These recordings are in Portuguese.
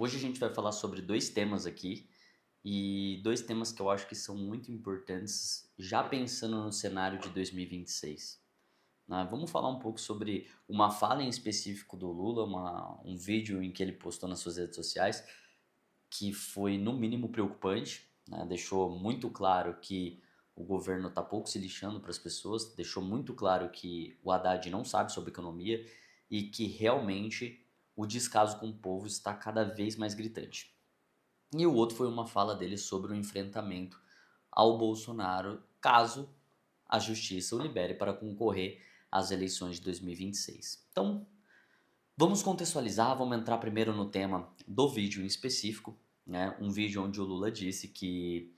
Hoje a gente vai falar sobre dois temas aqui, e dois temas que eu acho que são muito importantes, já pensando no cenário de 2026. Né? Vamos falar um pouco sobre uma fala em específico do Lula, um vídeo em que ele postou nas suas redes sociais, que foi no mínimo preocupante, né? Deixou muito claro que o governo está pouco se lixando para as pessoas, deixou muito claro que o Haddad não sabe sobre economia e que realmente o descaso com o povo está cada vez mais gritante. E o outro foi uma fala dele sobre o enfrentamento ao Bolsonaro caso a justiça o libere para concorrer às eleições de 2026. Então, vamos contextualizar, vamos entrar primeiro no tema do vídeo em específico, né? Um vídeo onde o Lula disse que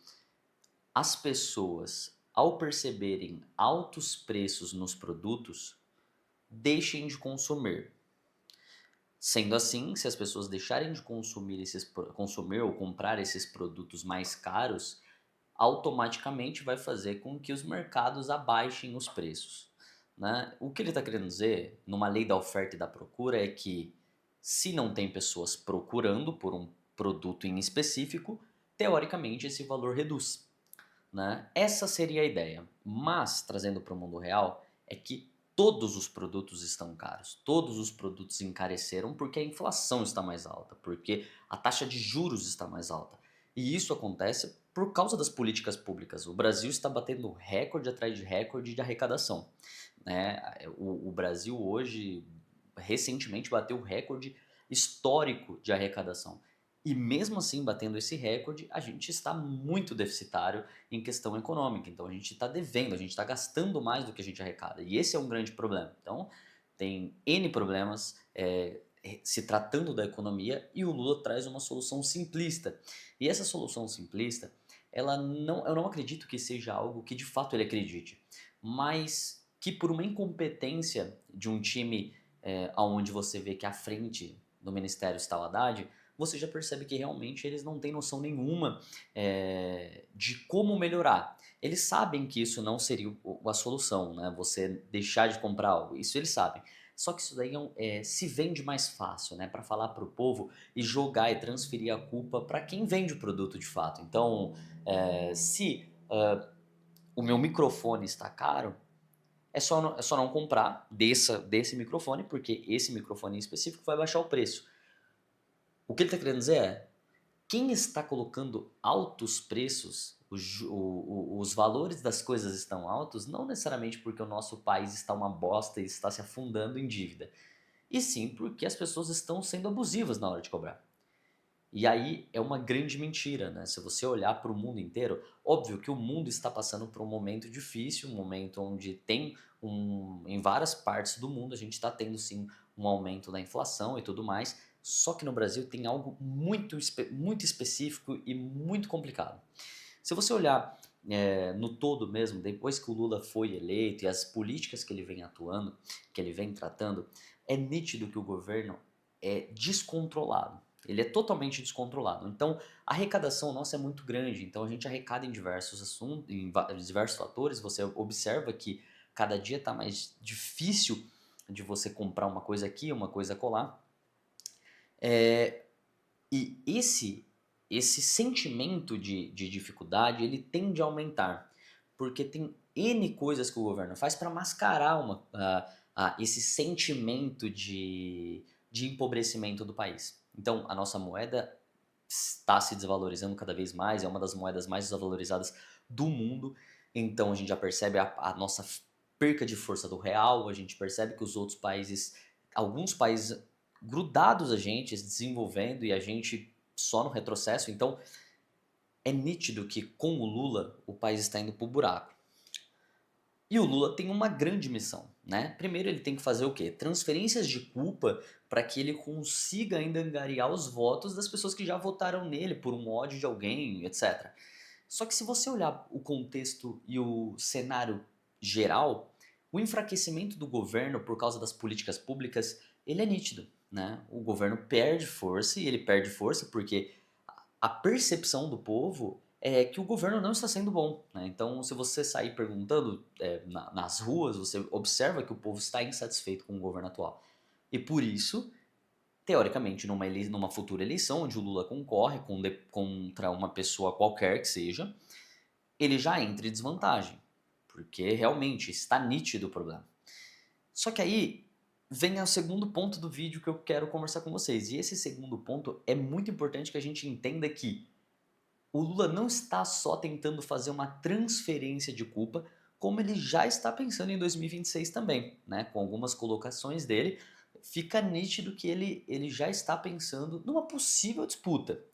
as pessoas, ao perceberem altos preços nos produtos, deixem de consumir. Sendo assim, se as pessoas deixarem de consumir ou comprar esses produtos mais caros, automaticamente vai fazer com que os mercados abaixem os preços. Né? O que ele está querendo dizer, numa lei da oferta e da procura, é que se não tem pessoas procurando por um produto em específico, teoricamente esse valor reduz. Né? Essa seria a ideia. Mas, trazendo para o mundo real, é que todos os produtos estão caros. Todos os produtos encareceram porque a inflação está mais alta, porque a taxa de juros está mais alta. E isso acontece por causa das políticas públicas. O Brasil está batendo recorde atrás de recorde de arrecadação. Né? O Brasil hoje, recentemente, bateu o recorde histórico de arrecadação. E mesmo assim, batendo esse recorde, a gente está muito deficitário em questão econômica. Então a gente está devendo, a gente está gastando mais do que a gente arrecada. E esse é um grande problema. Então tem N problemas se tratando da economia e o Lula traz uma solução simplista. E essa solução simplista, eu não acredito que seja algo que de fato ele acredite, mas que por uma incompetência de um time onde você vê que à frente do Ministério está o Haddad, você já percebe que realmente eles não têm noção nenhuma de como melhorar. Eles sabem que isso não seria a solução, né? Você deixar de comprar algo, isso eles sabem. Só que isso daí se vende mais fácil, né? Para falar para o povo e jogar e transferir a culpa para quem vende o produto de fato. Então, se o meu microfone está caro, é só não comprar desse microfone, porque esse microfone em específico vai baixar o preço. O que ele está querendo dizer é, quem está colocando altos preços, os valores das coisas estão altos, não necessariamente porque o nosso país está uma bosta e está se afundando em dívida, e sim porque as pessoas estão sendo abusivas na hora de cobrar. E aí é uma grande mentira, né? Se você olhar para o mundo inteiro, óbvio que o mundo está passando por um momento difícil, um momento onde em várias partes do mundo a gente está tendo sim um aumento da inflação e tudo mais, só que no Brasil tem algo muito específico e muito complicado. Se você olhar no todo mesmo, depois que o Lula foi eleito e as políticas que ele vem atuando, que ele vem tratando, é nítido que o governo é descontrolado. Ele é totalmente descontrolado. Então, a arrecadação nossa é muito grande. Então, a gente arrecada em diversos assuntos, diversos fatores. Você observa que cada dia está mais difícil de você comprar uma coisa aqui, uma coisa acolá. E esse sentimento de dificuldade, ele tende a aumentar, porque tem N coisas que o governo faz para mascarar esse sentimento de empobrecimento do país. Então, a nossa moeda está se desvalorizando cada vez mais, é uma das moedas mais desvalorizadas do mundo, então a gente já percebe a nossa perca de força do real, a gente percebe que os outros países, alguns países grudados a gente, se desenvolvendo e a gente só no retrocesso. Então é nítido que com o Lula o país está indo pro buraco. E o Lula tem uma grande missão, né? Primeiro ele tem que fazer o quê? Transferências de culpa para que ele consiga ainda angariar os votos das pessoas que já votaram nele por um ódio de alguém, etc. Só que se você olhar o contexto e o cenário geral, o enfraquecimento do governo por causa das políticas públicas, ele é nítido, né? O governo perde força e ele perde força porque a percepção do povo é que o governo não está sendo bom, né? Então, se você sair perguntando nas ruas, você observa que o povo está insatisfeito com o governo atual. E por isso teoricamente, numa futura eleição, onde o Lula concorre contra uma pessoa qualquer que seja, ele já entra em desvantagem, porque realmente está nítido o problema. Só que aí vem o segundo ponto do vídeo que eu quero conversar com vocês, e esse segundo ponto é muito importante que a gente entenda que o Lula não está só tentando fazer uma transferência de culpa, como ele já está pensando em 2026 também, né? Com algumas colocações dele, fica nítido que ele já está pensando numa possível disputa.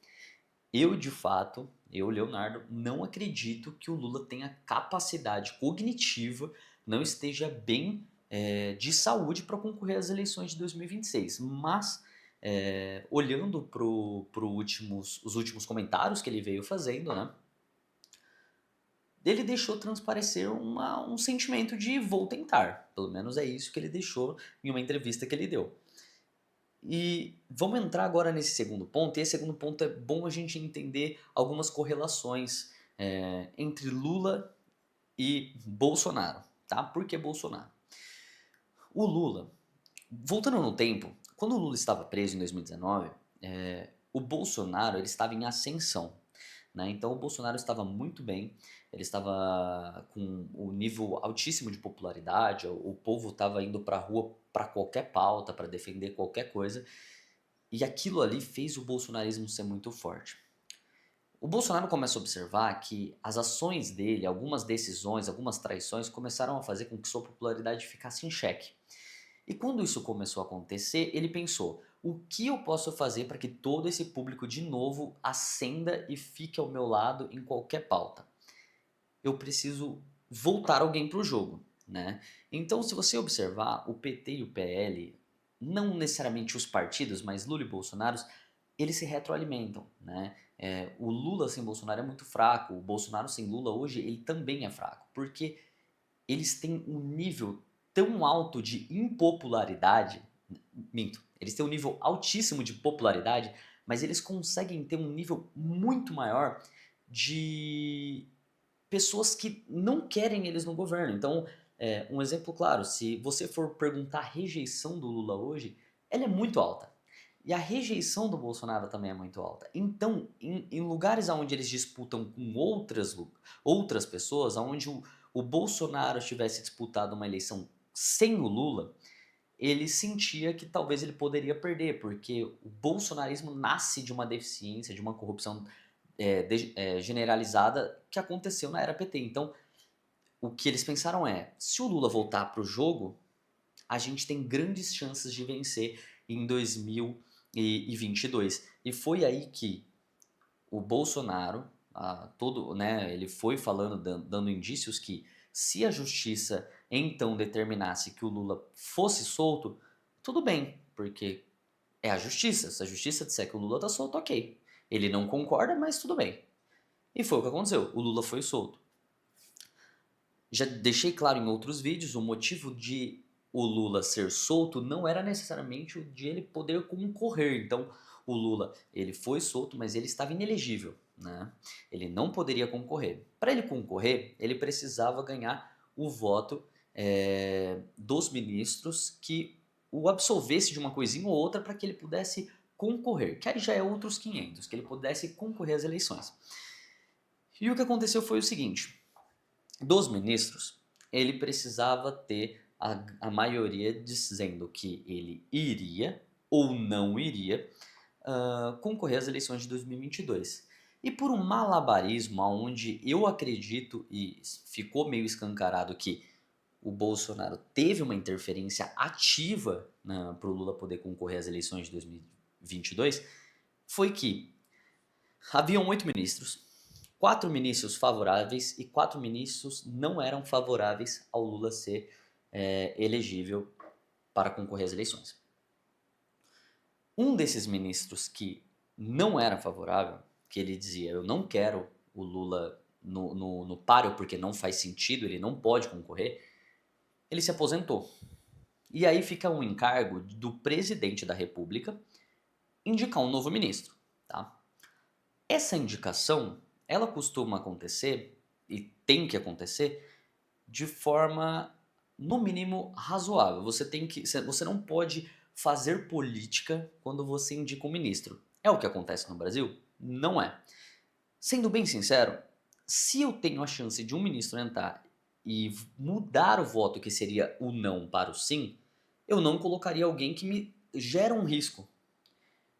Eu, de fato, Leonardo, não acredito que o Lula tenha capacidade cognitiva, não esteja bem de saúde para concorrer às eleições de 2026. Mas, olhando para os últimos comentários que ele veio fazendo, né, ele deixou transparecer um sentimento de vou tentar. Pelo menos é isso que ele deixou em uma entrevista que ele deu. E vamos entrar agora nesse segundo ponto, e esse segundo ponto é bom a gente entender algumas correlações entre Lula e Bolsonaro, tá? Por que Bolsonaro? O Lula, voltando no tempo, quando o Lula estava preso em 2019, o Bolsonaro ele estava em ascensão, né? Então o Bolsonaro estava muito bem, ele estava com o nível altíssimo de popularidade, o povo estava indo para a rua para qualquer pauta, para defender qualquer coisa, e aquilo ali fez o bolsonarismo ser muito forte. O Bolsonaro começa a observar que as ações dele, algumas decisões, algumas traições começaram a fazer com que sua popularidade ficasse em xeque. E quando isso começou a acontecer, ele pensou: o que eu posso fazer para que todo esse público de novo ascenda e fique ao meu lado em qualquer pauta? Eu preciso voltar alguém para o jogo, né? Então, se você observar, o PT e o PL, não necessariamente os partidos, mas Lula e Bolsonaro, eles se retroalimentam, né? O Lula sem Bolsonaro é muito fraco, o Bolsonaro sem Lula hoje ele também é fraco, porque eles têm um nível tão alto de impopularidade, minto, eles têm um nível altíssimo de popularidade, mas eles conseguem ter um nível muito maior de pessoas que não querem eles no governo. Então, um exemplo claro, se você for perguntar a rejeição do Lula hoje, ela é muito alta. E a rejeição do Bolsonaro também é muito alta. Então, em lugares onde eles disputam com outras pessoas, onde o Bolsonaro tivesse disputado uma eleição sem o Lula, ele sentia que talvez ele poderia perder, porque o bolsonarismo nasce de uma deficiência, de uma corrupção generalizada que aconteceu na era PT. Então, o que eles pensaram é, se o Lula voltar para o jogo, a gente tem grandes chances de vencer em 2022. E foi aí que o Bolsonaro, ele foi falando, dando indícios que se a justiça então determinasse que o Lula fosse solto, tudo bem, porque é a justiça. Se a justiça disser que o Lula tá solto, ok. Ele não concorda, mas tudo bem. E foi o que aconteceu. O Lula foi solto. Já deixei claro em outros vídeos, o motivo de o Lula ser solto não era necessariamente o de ele poder concorrer. Então, o Lula, ele foi solto, mas ele estava inelegível, né? Ele não poderia concorrer. Para ele concorrer, ele precisava ganhar o voto dos ministros que o absolvesse de uma coisinha ou outra para que ele pudesse concorrer, que aí já é outros 500, que ele pudesse concorrer às eleições. E o que aconteceu foi o seguinte: dos ministros, ele precisava ter a maioria dizendo que ele iria ou não iria concorrer às eleições de 2022. E por um malabarismo onde eu acredito, e ficou meio escancarado que o Bolsonaro teve uma interferência ativa para o Lula poder concorrer às eleições de 2022, foi que haviam 8 ministros, 4 ministros favoráveis e 4 ministros não eram favoráveis ao Lula ser elegível para concorrer às eleições. Um desses ministros que não era favorável, que ele dizia: eu não quero o Lula no páreo porque não faz sentido, ele não pode concorrer, ele se aposentou. E aí fica um encargo do presidente da República indicar um novo ministro, tá? Essa indicação, ela costuma acontecer, e tem que acontecer, de forma, no mínimo, razoável. Você não pode fazer política quando você indica um ministro. É o que acontece no Brasil? Não é. Sendo bem sincero, se eu tenho a chance de um ministro entrar e mudar o voto que seria o não para o sim, eu não colocaria alguém que me gera um risco.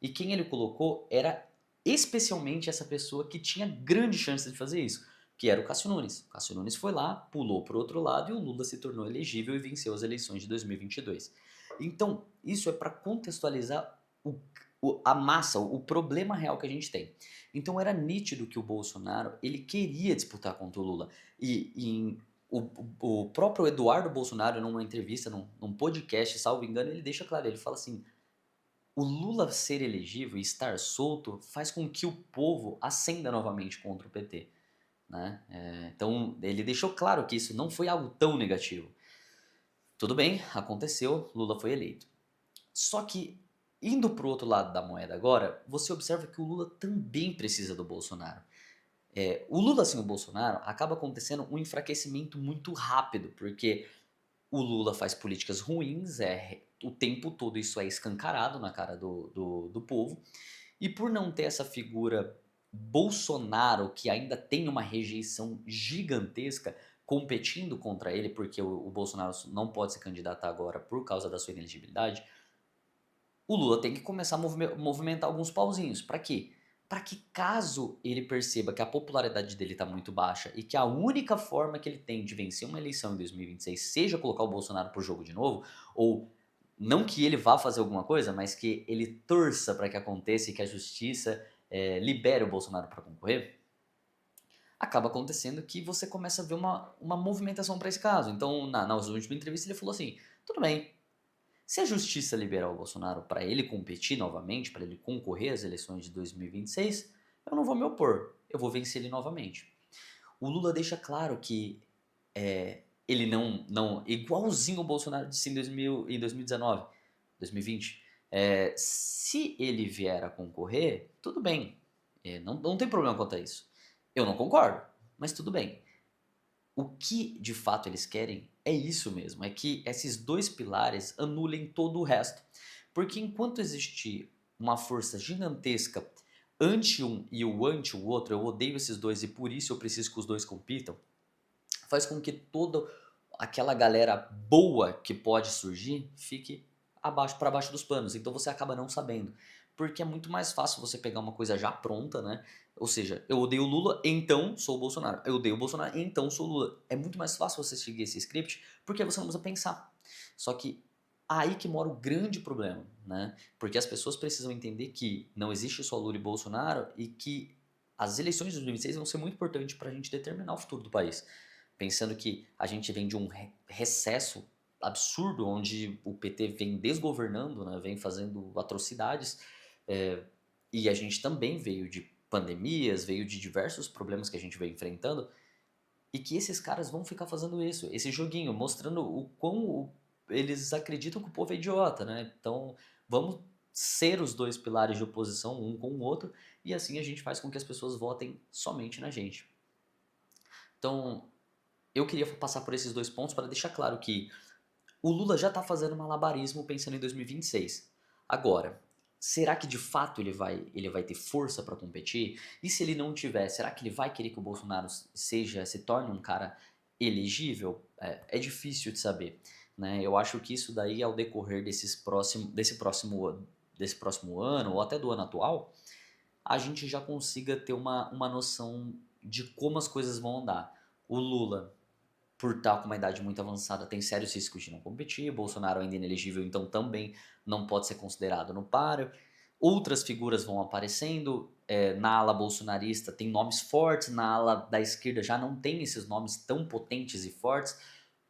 E quem ele colocou era especialmente essa pessoa que tinha grande chance de fazer isso, que era o Cássio Nunes. O Cássio Nunes foi lá, pulou para o outro lado e o Lula se tornou elegível e venceu as eleições de 2022. Então, isso é para contextualizar a massa, o problema real que a gente tem. Então era nítido que o Bolsonaro ele queria disputar contra o Lula. O próprio Eduardo Bolsonaro, numa entrevista, num podcast, salvo engano, ele deixa claro, ele fala assim, o Lula ser elegível e estar solto faz com que o povo acenda novamente contra o PT. Né? Então ele deixou claro que isso não foi algo tão negativo. Tudo bem, aconteceu, Lula foi eleito. Só que, indo para o outro lado da moeda agora, você observa que o Lula também precisa do Bolsonaro. O Lula sem o Bolsonaro acaba acontecendo um enfraquecimento muito rápido, porque o Lula faz políticas ruins, o tempo todo isso é escancarado na cara do povo, e por não ter essa figura Bolsonaro, que ainda tem uma rejeição gigantesca, competindo contra ele, porque o Bolsonaro não pode se candidatar agora por causa da sua inelegibilidade, o Lula tem que começar a movimentar alguns pauzinhos. Para quê? Para que caso ele perceba que a popularidade dele está muito baixa e que a única forma que ele tem de vencer uma eleição em 2026 seja colocar o Bolsonaro pro jogo de novo, ou não que ele vá fazer alguma coisa, mas que ele torça para que aconteça e que a justiça libere o Bolsonaro para concorrer, acaba acontecendo que você começa a ver uma movimentação para esse caso. Então, na última entrevista, ele falou assim: tudo bem, se a justiça liberar o Bolsonaro para ele competir novamente, para ele concorrer às eleições de 2026, eu não vou me opor, eu vou vencer ele novamente. O Lula deixa claro que ele não igualzinho o Bolsonaro disse em 2019, 2020, se ele vier a concorrer, tudo bem, não tem problema quanto a isso. Eu não concordo, mas tudo bem. O que de fato eles querem é isso mesmo, é que esses dois pilares anulem todo o resto. Porque enquanto existir uma força gigantesca anti um e o anti o outro, eu odeio esses dois e por isso eu preciso que os dois compitam, faz com que toda aquela galera boa que pode surgir fique para baixo dos panos. Então você acaba não sabendo. Porque é muito mais fácil você pegar uma coisa já pronta, né? Ou seja, eu odeio o Lula, então sou o Bolsonaro. Eu odeio o Bolsonaro, então sou o Lula. É muito mais fácil você seguir esse script porque você não precisa pensar. Só que aí que mora o grande problema, né? Porque as pessoas precisam entender que não existe só Lula e Bolsonaro e que as eleições de 2026 vão ser muito importantes para a gente determinar o futuro do país. Pensando que a gente vem de um recesso absurdo, onde o PT vem desgovernando, né, vem fazendo atrocidades, e a gente também veio de pandemias, veio de diversos problemas que a gente vem enfrentando, e que esses caras vão ficar fazendo isso, esse joguinho, mostrando o quão eles acreditam que o povo é idiota, né? Então, vamos ser os dois pilares de oposição, um com o outro, e assim a gente faz com que as pessoas votem somente na gente. Então, eu queria passar por esses dois pontos para deixar claro que o Lula já está fazendo malabarismo pensando em 2026. Agora, será que de fato ele vai ter força para competir? E se ele não tiver, será que ele vai querer que o Bolsonaro se torne um cara elegível? É difícil de saber. Né? Eu acho que isso daí, ao decorrer desse próximo ano, ou até do ano atual, a gente já consiga ter uma noção de como as coisas vão andar. O Lula, por estar com uma idade muito avançada, tem sérios riscos de não competir. Bolsonaro ainda inelegível, então também não pode ser considerado no páreo. Outras figuras vão aparecendo. Na ala bolsonarista tem nomes fortes, na ala da esquerda já não tem esses nomes tão potentes e fortes,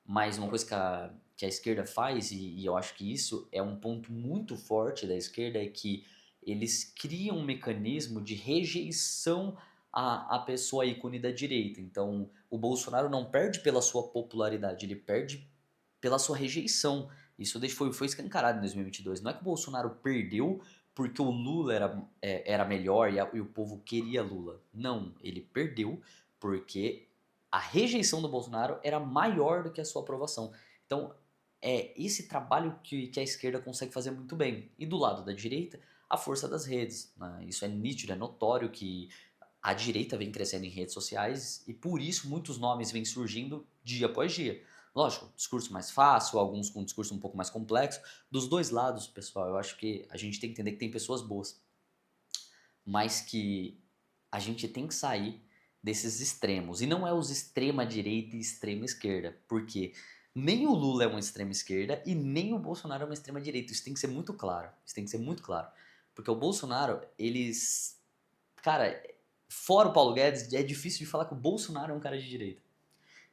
mas uma coisa que a esquerda faz, e eu acho que isso é um ponto muito forte da esquerda, é que eles criam um mecanismo de rejeição à pessoa ícone da direita. Então, o Bolsonaro não perde pela sua popularidade, ele perde pela sua rejeição. Isso foi escancarado em 2022. Não é que o Bolsonaro perdeu porque o Lula era melhor e o povo queria Lula. Não, ele perdeu porque a rejeição do Bolsonaro era maior do que a sua aprovação. Então, é esse trabalho que a esquerda consegue fazer muito bem. E do lado da direita, a força das redes, né? Isso é nítido, é notório que a direita vem crescendo em redes sociais e por isso muitos nomes vêm surgindo dia após dia. Lógico, discurso mais fácil, alguns com um discurso um pouco mais complexo. Dos dois lados, pessoal, eu acho que a gente tem que entender que tem pessoas boas, mas que a gente tem que sair desses extremos. E não é os extrema direita e extrema esquerda, porque nem o Lula é uma extrema esquerda e nem o Bolsonaro é uma extrema direita. Isso tem que ser muito claro. Isso tem que ser muito claro. Porque o Bolsonaro, eles. Cara, fora o Paulo Guedes, é difícil de falar que o Bolsonaro é um cara de direita.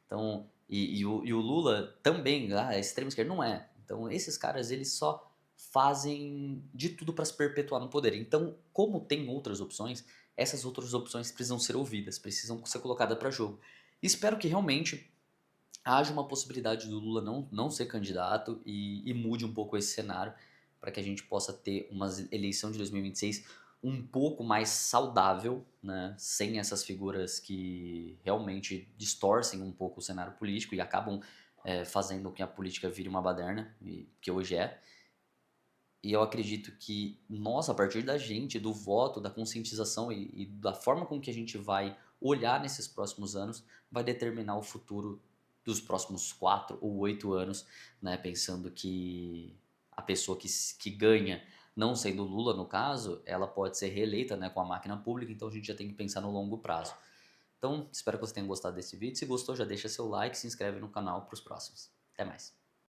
Então, e o Lula também, é extrema esquerda, não é. Então, esses caras, eles só fazem de tudo para se perpetuar no poder. Então, como tem outras opções, essas outras opções precisam ser ouvidas, precisam ser colocadas para jogo. Espero que realmente haja uma possibilidade do Lula não ser candidato e mude um pouco esse cenário para que a gente possa ter uma eleição de 2026 um pouco mais saudável, né, sem essas figuras que realmente distorcem um pouco o cenário político e acabam fazendo com que a política vire uma baderna, que hoje é. E eu acredito que nós, a partir da gente, do voto, da conscientização e da forma com que a gente vai olhar nesses próximos anos, vai determinar o futuro dos próximos 4 ou 8 anos, né? Pensando que a pessoa que ganha, não sendo Lula no caso, ela pode ser reeleita, né, com a máquina pública, então a gente já tem que pensar no longo prazo. Então, espero que você tenha gostado desse vídeo. Se gostou, já deixa seu like, se inscreve no canal para os próximos. Até mais.